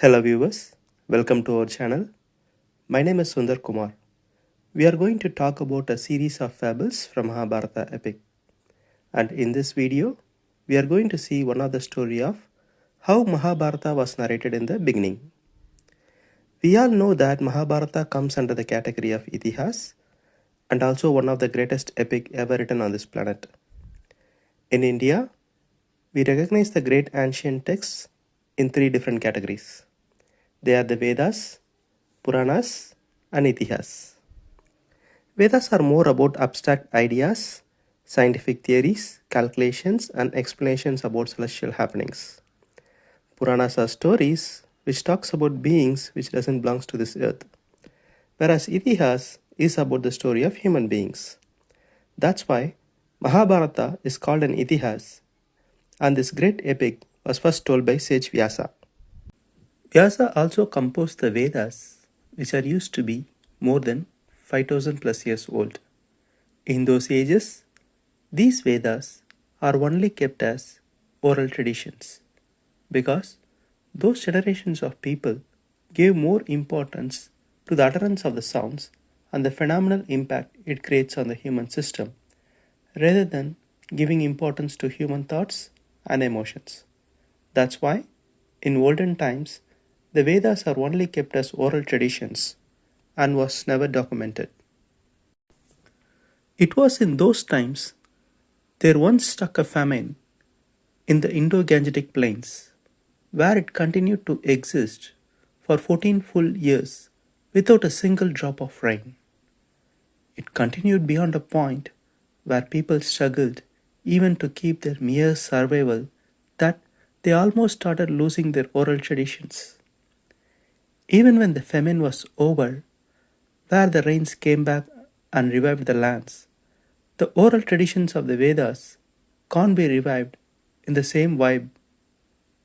Hello viewers, welcome to our channel. My name is Sundar Kumar. We are going to talk about a series of fables from Mahabharata epic. And in this video, we are going to see one of the story of how Mahabharata was narrated in the beginning. We all know that Mahabharata comes under the category of Itihas and also one of the greatest epic ever written on this planet. In India, we recognize the great ancient texts in three different categories. They are the Vedas, Puranas, and Itihas. Vedas are more about abstract ideas, scientific theories, calculations, and explanations about celestial happenings. Puranas are stories which talks about beings which doesn't belong to this earth, whereas Itihas is about the story of human beings. That's why Mahabharata is called an Itihas, and this great epic was first told by sage Vyasa. Vyasa also composed the Vedas, which are used to be more than 5000 plus years old. In those ages, these Vedas are only kept as oral traditions because those generations of people gave more importance to the utterance of the sounds and the phenomenal impact it creates on the human system rather than giving importance to human thoughts and emotions. That's why, in olden times, the Vedas are only kept as oral traditions and was never documented. It was in those times there once struck a famine in the Indo-Gangetic plains, where it continued to exist for 14 full years without a single drop of rain. It continued beyond a point where people struggled even to keep their mere survival that they almost started losing their oral traditions. Even when the famine was over, where the rains came back and revived the lands, the oral traditions of the Vedas can't be revived in the same vibe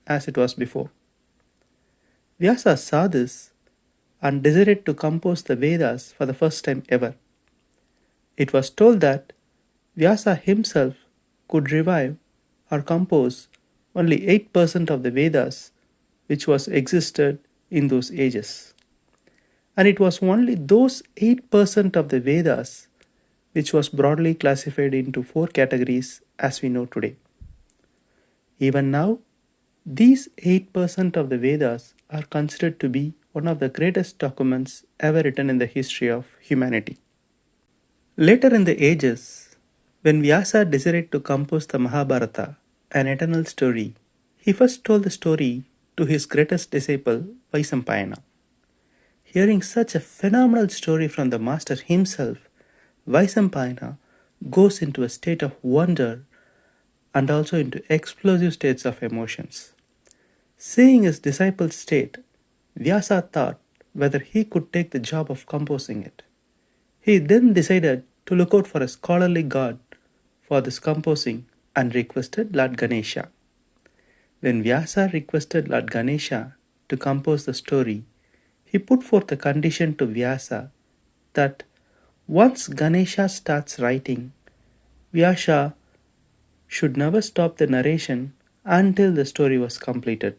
as it was before. Vyasa saw this and decided to compose the Vedas for the first time ever. It was told that Vyasa himself could revive or compose only 8% of the Vedas which was existed in those ages. And it was only those 8% of the Vedas which was broadly classified into four categories as we know today. Even now, these 8% of the Vedas are considered to be one of the greatest documents ever written in the history of humanity. Later in the ages, when Vyasa decided to compose the Mahabharata, an eternal story, he first told the story to his greatest disciple, Vaisampayana. Hearing such a phenomenal story from the master himself, Vaisampayana goes into a state of wonder and also into explosive states of emotions. Seeing his disciple's state, Vyasa thought whether he could take the job of composing it. He then decided to look out for a scholarly god for this composing and requested Lord Ganesha. When Vyasa requested Lord Ganesha to compose the story, he put forth a condition to Vyasa that once Ganesha starts writing, Vyasa should never stop the narration until the story was completed.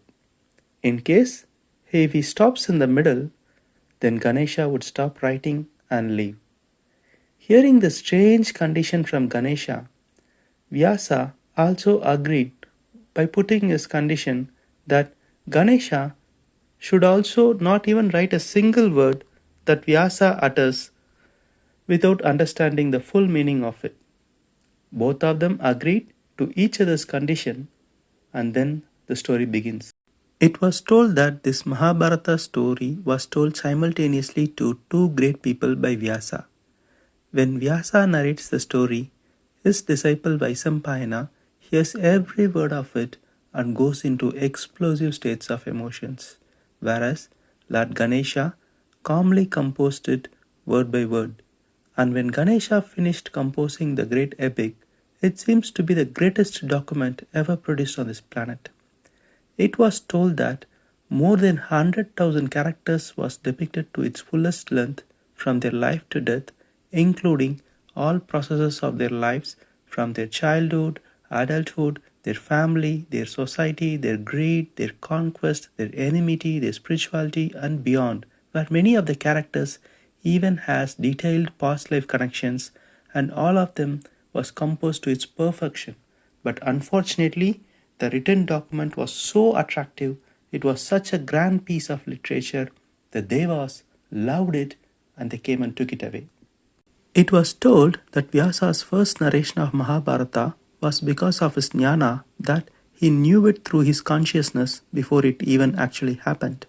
In case if he stops in the middle, then Ganesha would stop writing and leave. Hearing the strange condition from Ganesha, Vyasa also agreed by putting his condition that Ganesha should also not even write a single word that Vyasa utters without understanding the full meaning of it. Both of them agreed to each other's condition, and then the story begins. It was told that this Mahabharata story was told simultaneously to two great people by Vyasa. When Vyasa narrates the story, his disciple Vaisampayana hears every word of it and goes into explosive states of emotions, whereas Lord Ganesha calmly composed it word by word. And when Ganesha finished composing the great epic, it seems to be the greatest document ever produced on this planet. It was told that more than 100,000 characters was depicted to its fullest length from their life to death, including all processes of their lives from their childhood, adulthood, their family, their society, their greed, their conquest, their enmity, their spirituality, and beyond, where many of the characters even has detailed past life connections, and all of them was composed to its perfection. But unfortunately, the written document was so attractive, it was such a grand piece of literature, the Devas loved it and they came and took it away. It was told that Vyasa's first narration of Mahabharata was because of his jnana, that he knew it through his consciousness before it even actually happened.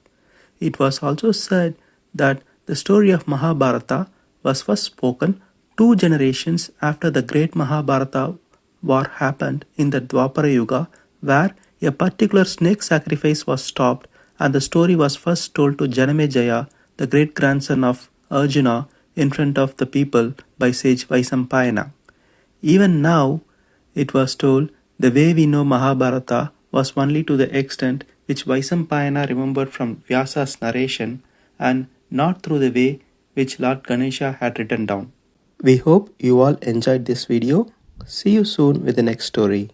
It was also said that the story of Mahabharata was first spoken 2 generations after the great Mahabharata war happened in the Dwapara Yuga, where a particular snake sacrifice was stopped and the story was first told to Janamejaya, the great grandson of Arjuna, in front of the people by sage Vaisampayana. Even now, it was told the way we know Mahabharata was only to the extent which Vaisampayana remembered from Vyasa's narration and not through the way which Lord Ganesha had written down. We hope you all enjoyed this video. See you soon with the next story.